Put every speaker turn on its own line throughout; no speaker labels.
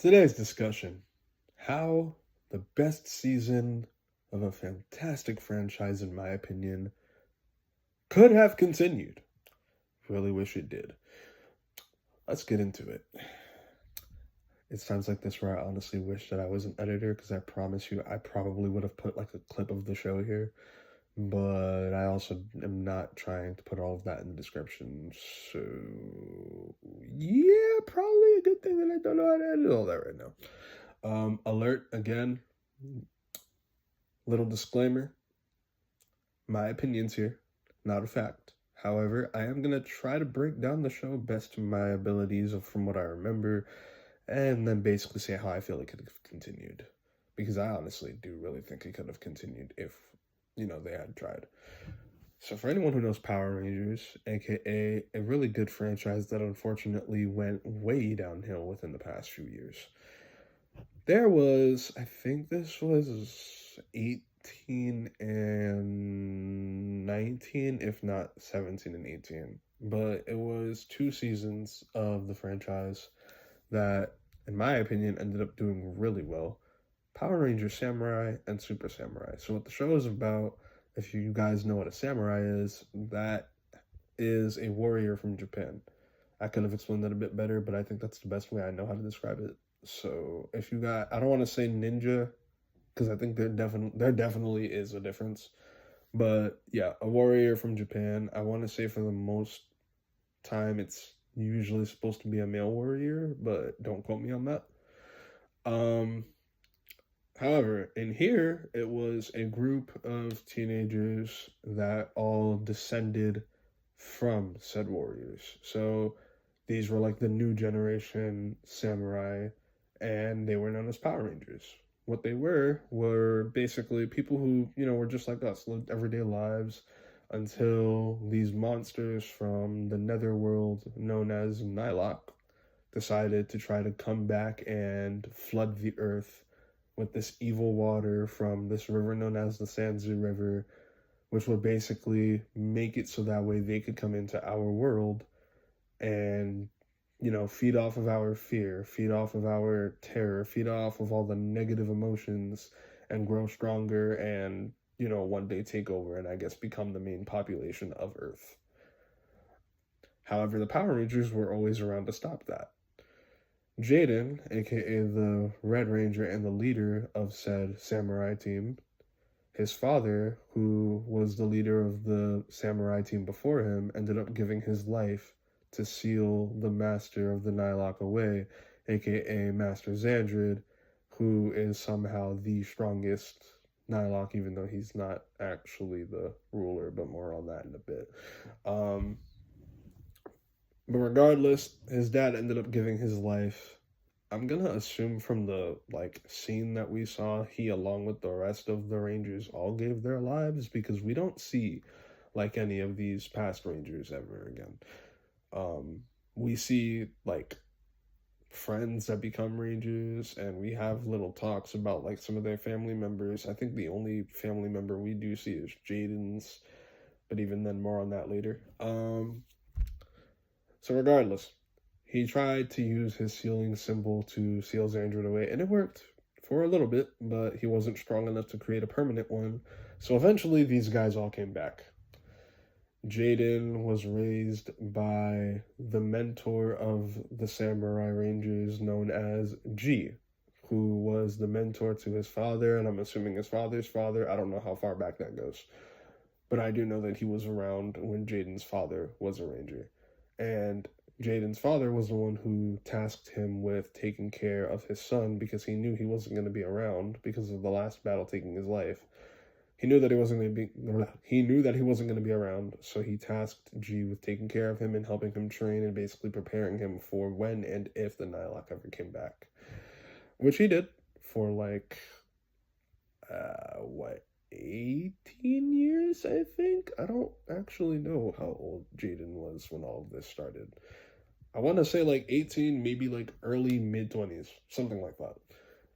Today's discussion: how the best season of a fantastic franchise, in my opinion, could have continued. Really wish it did. Let's get into it. It's times like this where I honestly wish that I was an editor, because I promise you I probably would have put like a clip of the show here. But I also am not trying to put all of that in the description. So, yeah, probably a good thing that I don't know how to edit all that right now. Alert again, little disclaimer, my opinions here, not a fact. However, I am going to try to break down the show best to my abilities from what I remember, and then basically say how I feel it could have continued. Because I honestly do really think it could have continued if, they had tried. So for anyone who knows Power Rangers, aka a really good franchise that unfortunately went way downhill within the past few years, there was, I think this was 18 and 19, if not 17 and 18. But it was two seasons of the franchise that, in my opinion, ended up doing really well. Power Rangers Samurai and Super Samurai. So what the show is about, if you guys know what a samurai is, that is a warrior from Japan. I could have explained that a bit better, but I think that's the best way I know how to describe it. So if you got, I don't want to say ninja, because I think there definitely is a difference. But yeah, a warrior from Japan. I want to say for the most time it's usually supposed to be a male warrior, but don't quote me on that. However, in here, it was a group of teenagers that all descended from said warriors. So these were like the new generation samurai, and they were known as Power Rangers. What they were basically people who, were just like us, lived everyday lives until these monsters from the netherworld known as Nylok decided to try to come back and flood the earth with this evil water from this river known as the Sanzu River, which would basically make it so that way they could come into our world and, feed off of our fear, feed off of our terror, feed off of all the negative emotions and grow stronger and, one day take over and I guess become the main population of Earth. However, the Power Rangers were always around to stop that. Jaden, aka the Red Ranger and the leader of said samurai team, his father, who was the leader of the samurai team before him, ended up giving his life to seal the master of the Nylok away, aka Master Xandred, who is somehow the strongest Nylok, even though he's not actually the ruler, but more on that in a bit. But regardless, his dad ended up giving his life. I'm gonna assume from the scene that we saw, he along with the rest of the Rangers all gave their lives, because we don't see like any of these past Rangers ever again. We see like friends that become Rangers, and we have little talks about like some of their family members. I think the only family member we do see is Jaden's, but even then, more on that later. So regardless, he tried to use his sealing symbol to seal Xandred away, and it worked for a little bit, but he wasn't strong enough to create a permanent one. So eventually, these guys all came back. Jaden was raised by the mentor of the Samurai Rangers known as G, who was the mentor to his father, and I'm assuming his father's father. I don't know how far back that goes, but I do know that he was around when Jaden's father was a Ranger. And Jaden's father was the one who tasked him with taking care of his son, because he knew he wasn't going to be around because of the last battle taking his life. He knew that he wasn't going to be. He knew that he wasn't going to be around, so he tasked G with taking care of him and helping him train and basically preparing him for when and if the Nylok ever came back, which he did for what, 18 years, I think? I don't actually know how old Jaden was when all of this started. I want to say like 18, maybe like early mid-20s, something like that.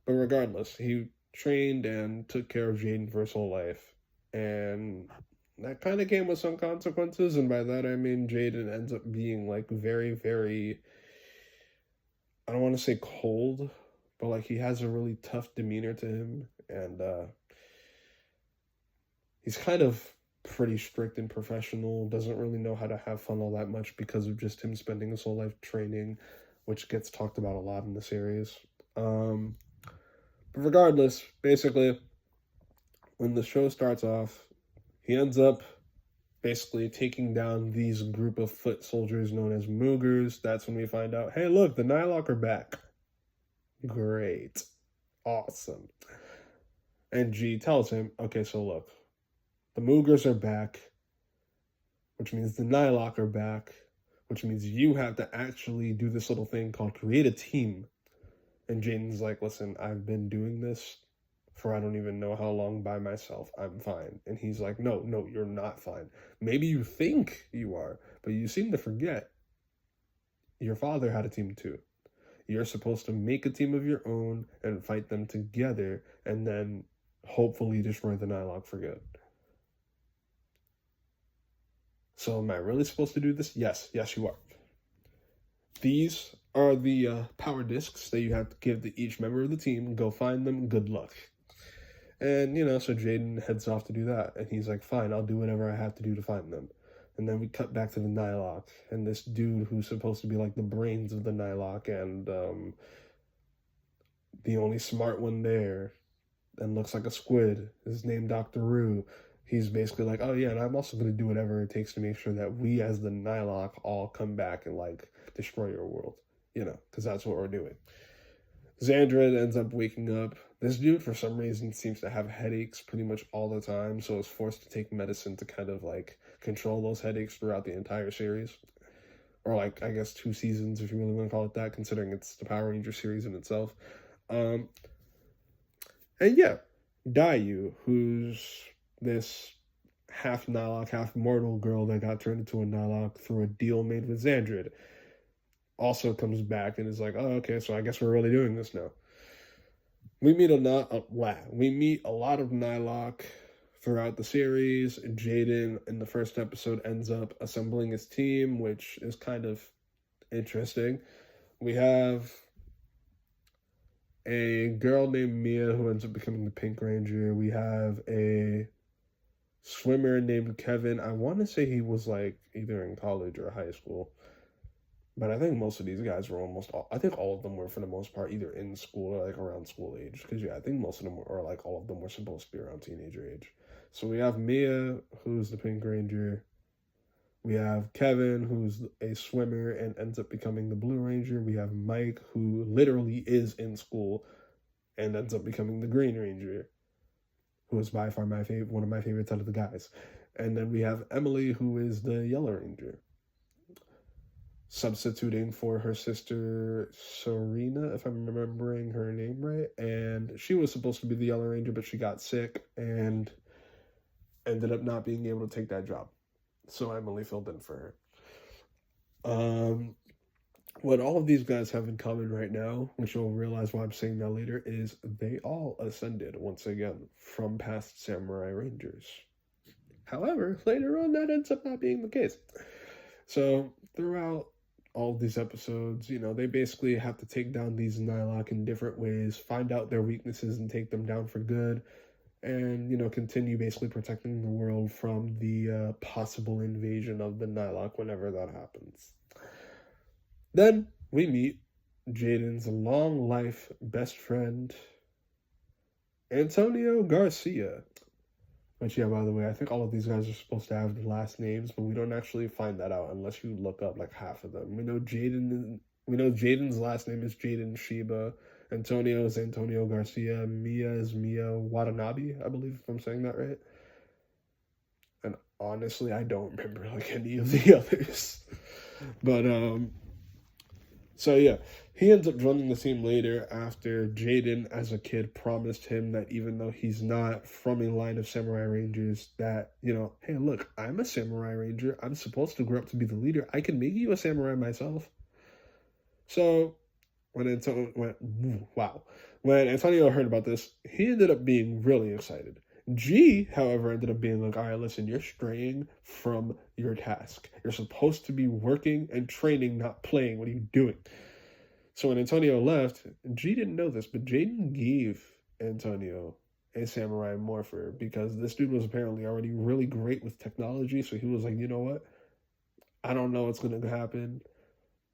But regardless, he trained and took care of Jaden for his whole life. And that kind of came with some consequences, and by that I mean Jaden ends up being like very, very, I don't want to say cold, but like he has a really tough demeanor to him, and he's kind of pretty strict and professional, doesn't really know how to have fun all that much because of just him spending his whole life training, which gets talked about a lot in the series. But regardless, basically, when the show starts off, he ends up basically taking down these group of foot soldiers known as Moogers. That's when we find out, hey, look, the Nightlock are back. Great. Awesome. And G tells him, okay, so look, the Moogers are back, which means the Nightlock are back, which means you have to actually do this little thing called create a team. And Jaden's like, listen, I've been doing this for I don't even know how long by myself. I'm fine. And he's like, no, you're not fine. Maybe you think you are, but you seem to forget your father had a team too. You're supposed to make a team of your own and fight them together and then hopefully destroy the Nightlock for good. So am I really supposed to do this? Yes, you are. These are the power discs that you have to give to each member of the team. Go find them. Good luck. And, so Jaden heads off to do that. And he's like, fine, I'll do whatever I have to do to find them. And then we cut back to the Nightlock. And this dude who's supposed to be like the brains of the Nightlock and the only smart one there and looks like a squid is named Dr. Rue. He's basically like, oh yeah, and I'm also going to do whatever it takes to make sure that we as the Nightlock all come back and like destroy your world. Because that's what we're doing. Xandred ends up waking up. This dude, for some reason, seems to have headaches pretty much all the time, so is forced to take medicine to kind of, like, control those headaches throughout the entire series. Or, like, I guess 2 seasons, if you really want to call it that, considering it's the Power Ranger series in itself. And yeah, Dayu, who's this half Nightlock, half mortal girl that got turned into a Nightlock through a deal made with Xandred, also comes back and is like, oh, okay, so I guess we're really doing this now. We meet a lot of Nightlock throughout the series. Jaden, in the first episode, ends up assembling his team, which is kind of interesting. We have a girl named Mia who ends up becoming the Pink Ranger. We have a swimmer named Kevin. I want to say he was like either in college or high school. But I think most of these guys were I think all of them were for the most part either in school or like around school age. Because yeah, I think most of them were, or like all of them were supposed to be around teenager age. So we have Mia, who's the Pink Ranger. We have Kevin, who's a swimmer and ends up becoming the Blue Ranger. We have Mike, who literally is in school and ends up becoming the Green Ranger, who is by far one of my favorites out of the guys. And then we have Emily, who is the Yellow Ranger, substituting for her sister Serena, if I'm remembering her name right. And she was supposed to be the Yellow Ranger, but she got sick and ended up not being able to take that job. So Emily filled in for her. What all of these guys have in common right now, which you'll realize why I'm saying that later, is they all ascended once again from past Samurai Rangers. However, later on that ends up not being the case. So throughout all of these episodes, they basically have to take down these Nightlock in different ways, find out their weaknesses and take them down for good, and, continue basically protecting the world from the possible invasion of the Nightlock whenever that happens. Then we meet Jaden's long life best friend, Antonio Garcia. Which, yeah, by the way, I think all of these guys are supposed to have last names, but we don't actually find that out unless you look up, like, half of them. We know Jaden's last name is Jaden Shiba. Antonio is Antonio Garcia. Mia is Mia Watanabe, I believe, if I'm saying that right. And honestly, I don't remember, like, any of the others. But, so, yeah, he ends up joining the team later after Jaden, as a kid, promised him that even though he's not from a line of Samurai Rangers, that, hey, look, I'm a Samurai Ranger. I'm supposed to grow up to be the leader. I can make you a samurai myself. So when Antonio heard about this, he ended up being really excited. G, however, ended up being like, all right, listen, you're straying from your task. You're supposed to be working and training, not playing. What are you doing? So when Antonio left, G didn't know this, but Jaden gave Antonio a samurai morpher because this dude was apparently already really great with technology. So he was like, you know what? I don't know what's going to happen,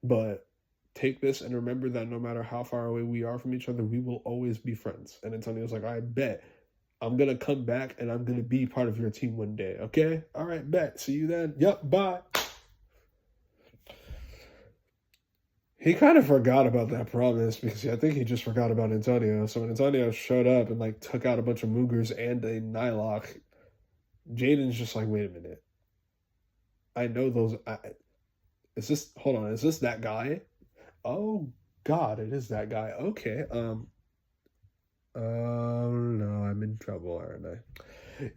but take this and remember that no matter how far away we are from each other, we will always be friends. And Antonio's like, I bet I'm going to come back and I'm going to be part of your team one day. Okay? All right, bet. See you then. Yep, bye. He kind of forgot about that promise because I think he just forgot about Antonio. So when Antonio showed up and like took out a bunch of Moogers and a Nylok, Jaden's just like, wait a minute. I know those. Is this? Hold on. Is this that guy? Oh God, it is that guy. Okay. Oh no, I'm in trouble, aren't I?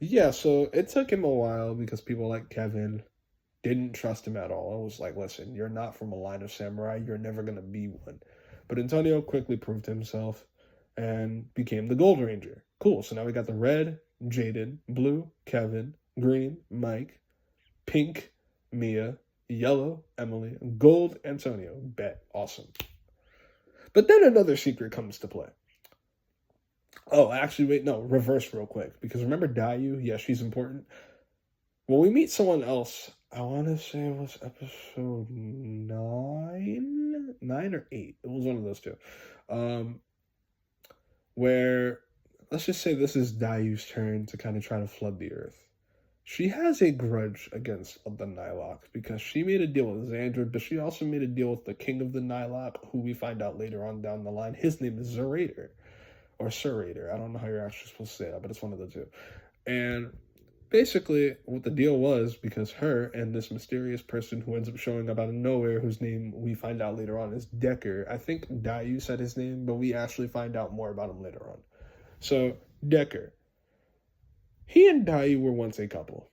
Yeah. So it took him a while because people like Kevin didn't trust him at all. I was like, listen, you're not from a line of samurai. You're never going to be one. But Antonio quickly proved himself and became the Gold Ranger. Cool. So now we got the red, Jaden, blue, Kevin, green, Mike, pink, Mia, yellow, Emily, gold, Antonio. Bet. Awesome. But then another secret comes to play. Oh, actually, wait, no, reverse real quick. Because remember Dayu? Yeah, she's important. When we meet someone else, I want to say it was episode 9 or 8. It was one of those two. Where, let's just say this is Dayu's turn to kind of try to flood the earth. She has a grudge against the Nylok because she made a deal with Xandred, but she also made a deal with the king of the Nylok, who we find out later on down the line. His name is Zorator, or Surator. I don't know how you're actually supposed to say that, but it's one of the two. And basically, what the deal was, because her and this mysterious person who ends up showing up out of nowhere, whose name we find out later on is Decker. I think Dayu said his name, but we actually find out more about him later on. So, Decker. He and Dayu were once a couple.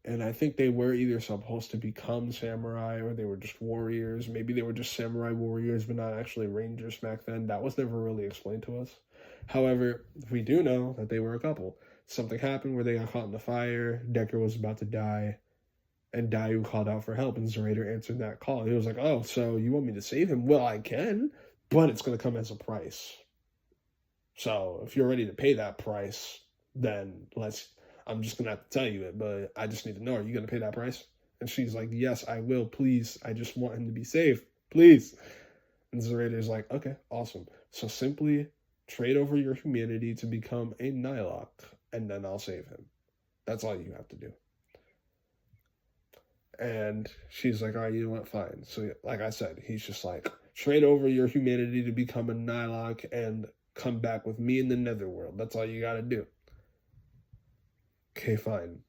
And I think they were either supposed to become samurai or they were just warriors. Maybe they were just samurai warriors, but not actually rangers back then. That was never really explained to us. However, we do know that they were a couple. Something happened where they got caught in the fire. Decker was about to die. And Dayu called out for help, and Zorator answered that call. He was like, oh, so you want me to save him? Well, I can, but it's going to come as a price. So if you're ready to pay that price, then I'm just going to have to tell you it, but I just need to know, are you going to pay that price? And she's like, yes, I will, please. I just want him to be safe, please. And Zorator's like, okay, awesome. So simply trade over your humanity to become a Nylok, and then I'll save him. That's all you have to do. And she's like, all right, you know what, fine. So like I said, he's just like, trade over your humanity to become a Nylok and come back with me in the Netherworld. That's all you got to do. Okay, fine.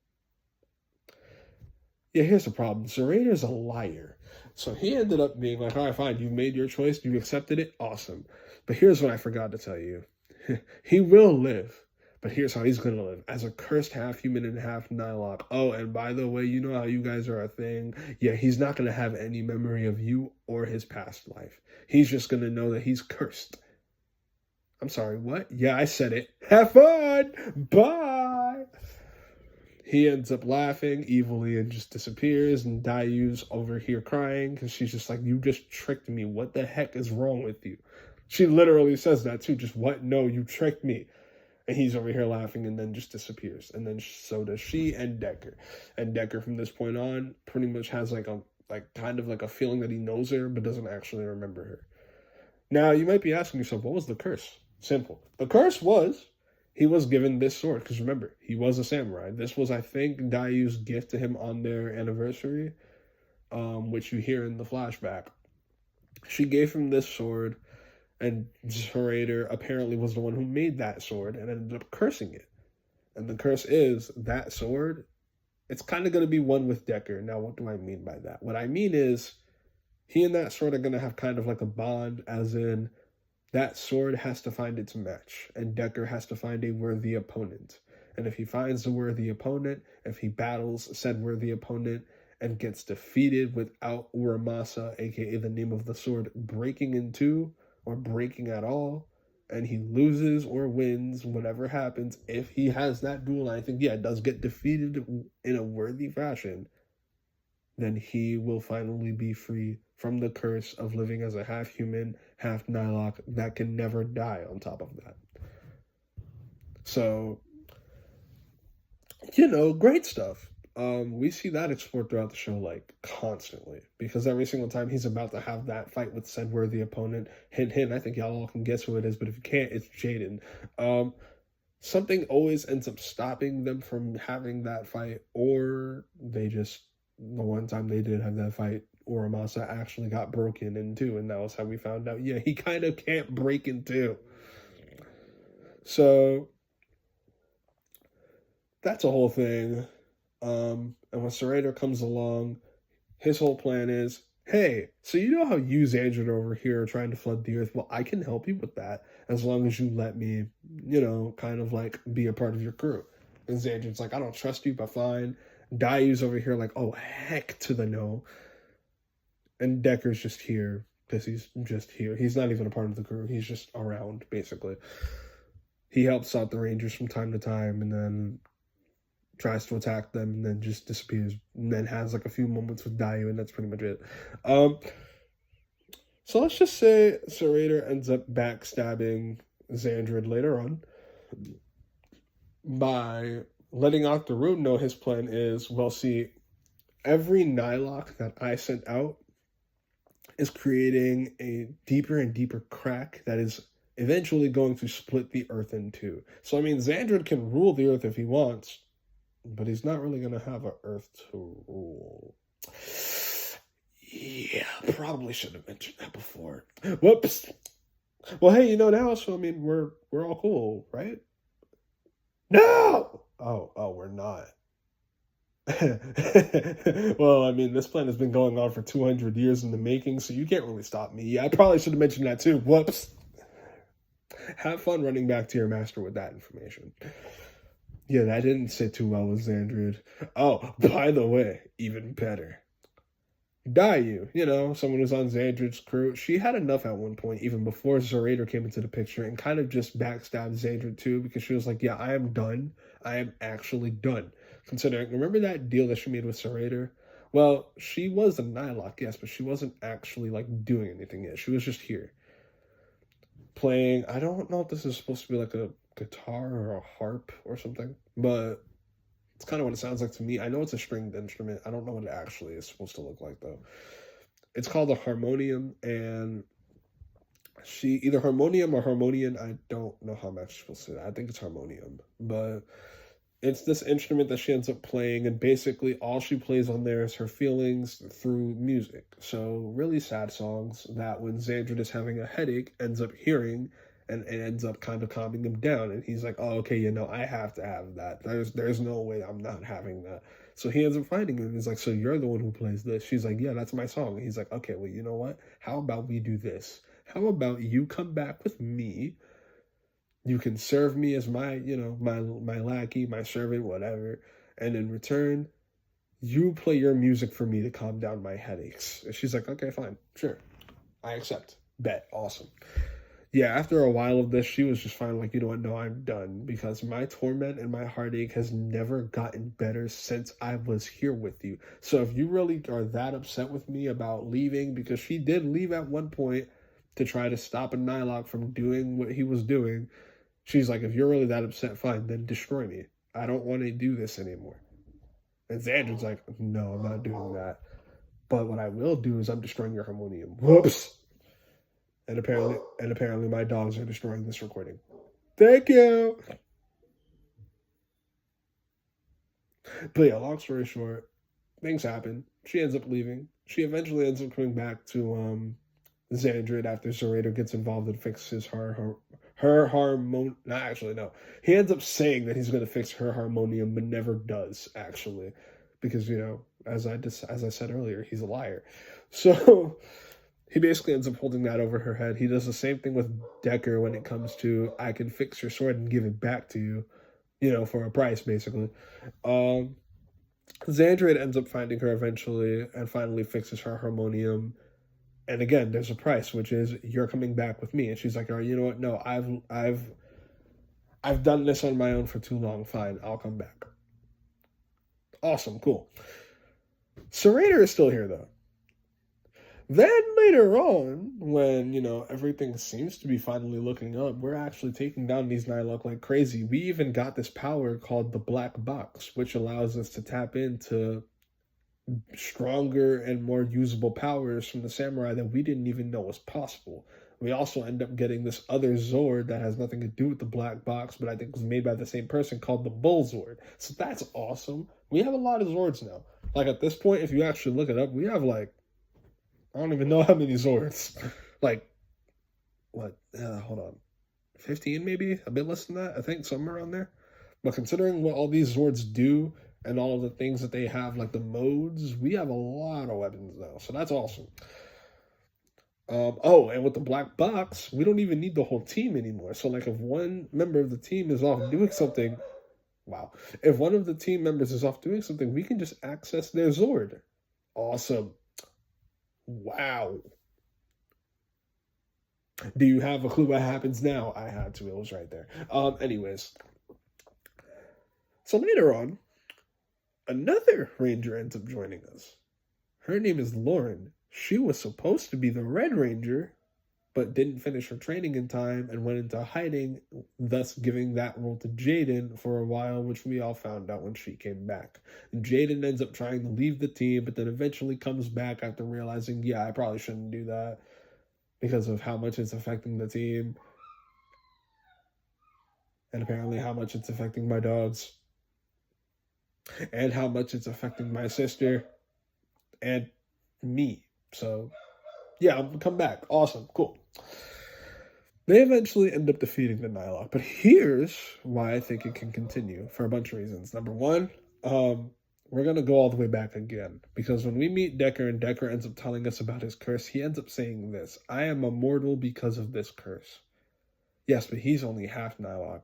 Yeah, here's the problem. Zorator's a liar. So he ended up being like, all right, fine, you made your choice, you accepted it, awesome. But here's what I forgot to tell you. He will live, but here's how he's going to live. As a cursed half-human and half-Nylok. Oh, and by the way, you know how you guys are a thing? Yeah, he's not going to have any memory of you or his past life. He's just going to know that he's cursed. I'm sorry, what? Yeah, I said it. Have fun! Bye! He ends up laughing evilly and just disappears, and Dayu's over here crying because she's just like, you just tricked me. What the heck is wrong with you? She literally says that too. Just what? No, you tricked me. And he's over here laughing and then just disappears. And then so does she and Decker. And Decker from this point on pretty much has like kind of like a feeling that he knows her but doesn't actually remember her. Now you might be asking yourself, what was the curse? Simple. The curse was he was given this sword, because remember, he was a samurai. This was, I think, Dayu's gift to him on their anniversary, which you hear in the flashback. She gave him this sword, and Zorator apparently was the one who made that sword and ended up cursing it. And the curse is, that sword, it's kind of going to be one with Decker. Now, what do I mean by that? What I mean is, he and that sword are going to have kind of like a bond, as in, that sword has to find its match, and Decker has to find a worthy opponent. And if he finds a worthy opponent, if he battles said worthy opponent and gets defeated without Uramasa, aka the name of the sword, breaking in two or breaking at all, and he loses or wins, whatever happens, if he has that duel, I think, does get defeated in a worthy fashion, then he will finally be free from the curse of living as a half human, half Nightlock that can never die on top of that. So, great stuff. We see that explored throughout the show like constantly because every single time he's about to have that fight with said worthy opponent, hint, hint. I think y'all all can guess who it is, but if you can't, it's Jaden. Something always ends up stopping them from having that fight, or they just the one time they did have that fight, Uramasa actually got broken in two, and that was how we found out. Yeah, he kind of can't break in two. So that's a whole thing. And when Serrator comes along, his whole plan is, hey, so you know how you, Xandred, over here are trying to flood the earth? Well, I can help you with that as long as you let me, kind of like be a part of your crew. And Xandred's like, I don't trust you, but fine. Dayu's over here like, oh, heck to the no. And Decker's just here because he's just here. He's not even a part of the crew. He's just around, basically. He helps out the Rangers from time to time and then tries to attack them and then just disappears and then has like a few moments with Dayu, and that's pretty much it. So let's just say Serrator ends up backstabbing Xandred later on by letting Octoroon know his plan is, well, see, every Nightlock that I sent out is creating a deeper and deeper crack that is eventually going to split the earth in two. So, I mean, Xandred can rule the earth if he wants, but he's not really going to have an earth to rule. Yeah, probably should have mentioned that before. Whoops. Well, hey, now, so, I mean, we're all cool, right? No! Oh, we're not. Well, I mean, this plan has been going on for 200 years in the making, so you can't really stop me. Yeah, I probably should have mentioned that too. Whoops. Have fun running back to your master with that information. Yeah, that didn't sit too well with Xandred. Oh, by the way, even better. Dayu, someone who's on Xandred's crew, she had enough at one point, even before Serrator came into the picture, and kind of just backstabbed Xandred too, because she was like, yeah, I am done. I am actually done. Considering, remember that deal that she made with Serrator? Well, she was a Nightlock, yes, but she wasn't actually, doing anything yet. She was just here. Playing, I don't know if this is supposed to be like a guitar or a harp or something, but it's kind of what it sounds like to me. I know it's a stringed instrument. I don't know what it actually is supposed to look like, though. It's called a harmonium, and she, either harmonium or harmonian, I don't know how I'm actually supposed to say that. I think it's harmonium, but it's this instrument that she ends up playing, and basically all she plays on there is her feelings through music. So really sad songs that when Xandred is having a headache, ends up hearing, and it ends up kind of calming him down. And he's like, oh, okay, I have to have that. There's no way I'm not having that. So he ends up finding him. He's like, so you're the one who plays this? She's like, yeah, that's my song. And he's like, okay, well, you know what? How about we do this? How about you come back with me? You can serve me as my, my lackey, my servant, whatever. And in return, you play your music for me to calm down my headaches. And she's like, okay, fine, sure. I accept. Bet. Awesome. Yeah, after a while of this, she was just finally like, you know what, no, I'm done. Because my torment and my heartache has never gotten better since I was here with you. So if you really are that upset with me about leaving, because she did leave at one point to try to stop a Nightlock from doing what he was doing, she's like, if you're really that upset, fine, then destroy me. I don't want to do this anymore. And Xandred's like, no, I'm not doing that. But what I will do is I'm destroying your harmonium. Whoops. And apparently my dogs are destroying this recording. Thank you. But yeah, long story short, things happen. She ends up leaving. She eventually ends up coming back to Xandred after Serrator gets involved and fixes her harmonium. No, actually, no. He ends up saying that he's going to fix her harmonium, but never does, actually. Because, as I said earlier, he's a liar. So he basically ends up holding that over her head. He does the same thing with Decker when it comes to, I can fix your sword and give it back to you, for a price, basically. Xandred ends up finding her eventually and finally fixes her harmonium. And again, there's a price, which is you're coming back with me. And she's like, all right, you know what? No, I've done this on my own for too long. Fine, I'll come back. Awesome, cool. Serrator is still here, though. Then later on, when, everything seems to be finally looking up, we're actually taking down these Nightlock like crazy. We even got this power called the Black Box, which allows us to tap into stronger and more usable powers from the samurai that we didn't even know was possible. We also end up getting this other Zord that has nothing to do with the Black Box, but I think was made by the same person, called the Bull Zord. So that's awesome. We have a lot of Zords now. Like at this point, if you actually look it up, we have like, I don't even know how many Zords. Like, what? Hold on. 15 maybe? A bit less than that? I think somewhere around there. But considering what all these Zords do and all of the things that they have, like the modes, we have a lot of weapons now. So that's awesome. Oh, and with the Black Box, we don't even need the whole team anymore. So, like, if one member of the team is off doing something, wow. If one of the team members is off doing something, we can just access their Zord. Awesome. Wow. Do you have a clue what happens now? I had to. It was right there. Anyways. So later on, another ranger ends up joining us. Her name is Lauren. She was supposed to be the Red Ranger, but didn't finish her training in time and went into hiding, thus giving that role to Jaden for a while, which we all found out when she came back. Jaden ends up trying to leave the team, but then eventually comes back after realizing, yeah, I probably shouldn't do that because of how much it's affecting the team. And apparently how much it's affecting my dogs. And how much it's affecting my sister. And me. So, yeah, I'm gonna come back. Awesome. Cool. They eventually end up defeating the Nightlock. But here's why I think it can continue for a bunch of reasons. Number one, we're going to go all the way back again. Because when we meet Decker and Decker ends up telling us about his curse, he ends up saying this: I am immortal because of this curse. Yes, but he's only half Nightlock.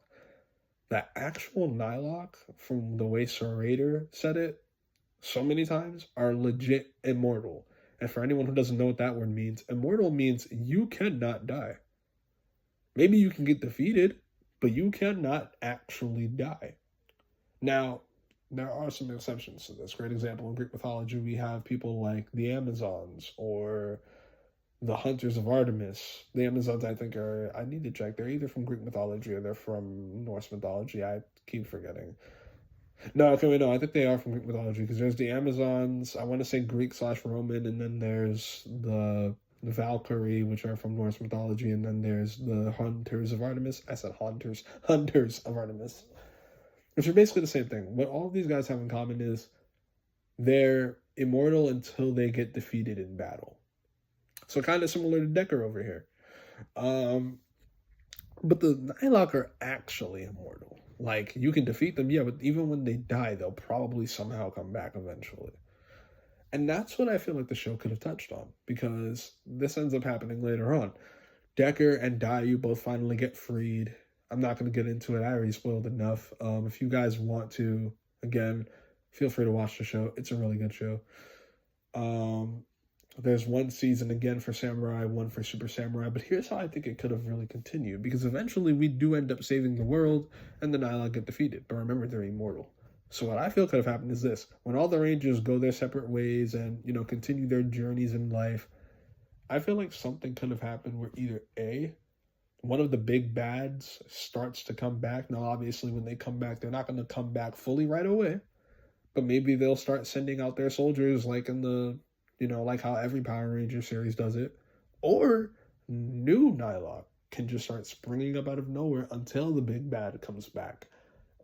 That actual Nightlock, from the way Serrator said it so many times, are legit immortal. And for anyone who doesn't know what that word means, immortal means you cannot die. Maybe you can get defeated, but you cannot actually die. Now, there are some exceptions to this. Great example in Greek mythology, we have people like the Amazons or the Hunters of Artemis. The Amazons, I think, I need to check. They're either from Greek mythology or they're from Norse mythology. I keep forgetting. No, okay, wait, no, I think they are from Greek mythology because there's the Amazons, I want to say Greek/Roman, and then there's the Valkyrie, which are from Norse mythology, and then there's the Hunters of Artemis. I said Hunters of Artemis, which are basically the same thing. What all of these guys have in common is they're immortal until they get defeated in battle. So kind of similar to Decker over here. But the Nightlock are actually immortal. Like, you can defeat them, yeah, but even when they die, they'll probably somehow come back eventually. And that's what I feel like the show could have touched on, because this ends up happening later on. Decker and Dayu both finally get freed. I'm not going to get into it. I already spoiled enough. If you guys want to, again, feel free to watch the show. It's a really good show. There's one season again for Samurai, one for Super Samurai, but here's how I think it could have really continued, because eventually we do end up saving the world and the Nightlock get defeated, but remember, they're immortal. So what I feel could have happened is this: when all the Rangers go their separate ways and, continue their journeys in life, I feel like something could have happened where either A, one of the big bads starts to come back. Now, obviously, when they come back, they're not going to come back fully right away, but maybe they'll start sending out their soldiers like in the, like how every Power Ranger series does it. Or new Nightlock can just start springing up out of nowhere until the big bad comes back.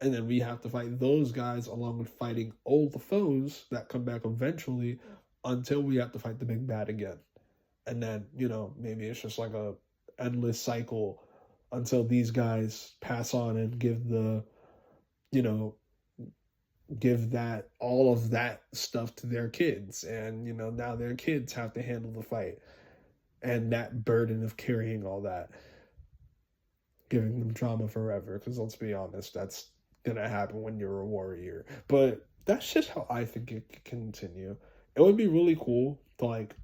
And then we have to fight those guys along with fighting all the foes that come back eventually until we have to fight the big bad again. And then, maybe it's just like a endless cycle until these guys pass on and give the, give that, all of that stuff to their kids. And, now their kids have to handle the fight. And that burden of carrying all that, giving them trauma forever. Because let's be honest, that's gonna happen when you're a warrior. But that's just how I think it could continue. It would be really cool to, like,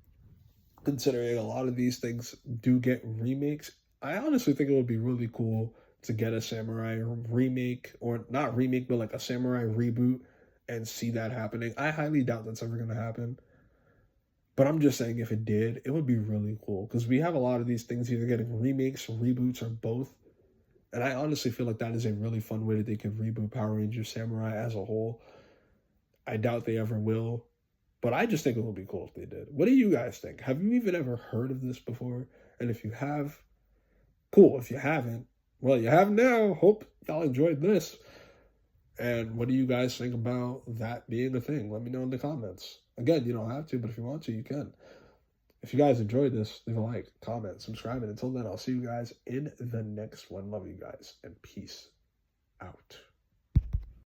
considering a lot of these things do get remakes, I honestly think it would be really cool to get a Samurai remake, or not remake, but like a Samurai reboot, and see that happening. I highly doubt that's ever gonna happen, But I'm just saying if it did, it would be really cool because we have a lot of these things either getting remakes, reboots, or both. And I honestly feel like that is a really fun way that they could reboot Power Rangers Samurai as a whole. I doubt they ever will, but I just think it would be cool if they did. What do you guys think? Have you even ever heard of this before? And if you have, cool. If you haven't, well, you have now. Hope y'all enjoyed this. And what do you guys think about that being a thing? Let me know in the comments. Again, you don't have to, but if you want to, you can. If you guys enjoyed this, leave a like, comment, subscribe, and until then, I'll see you guys in the next one. Love you guys, and peace out.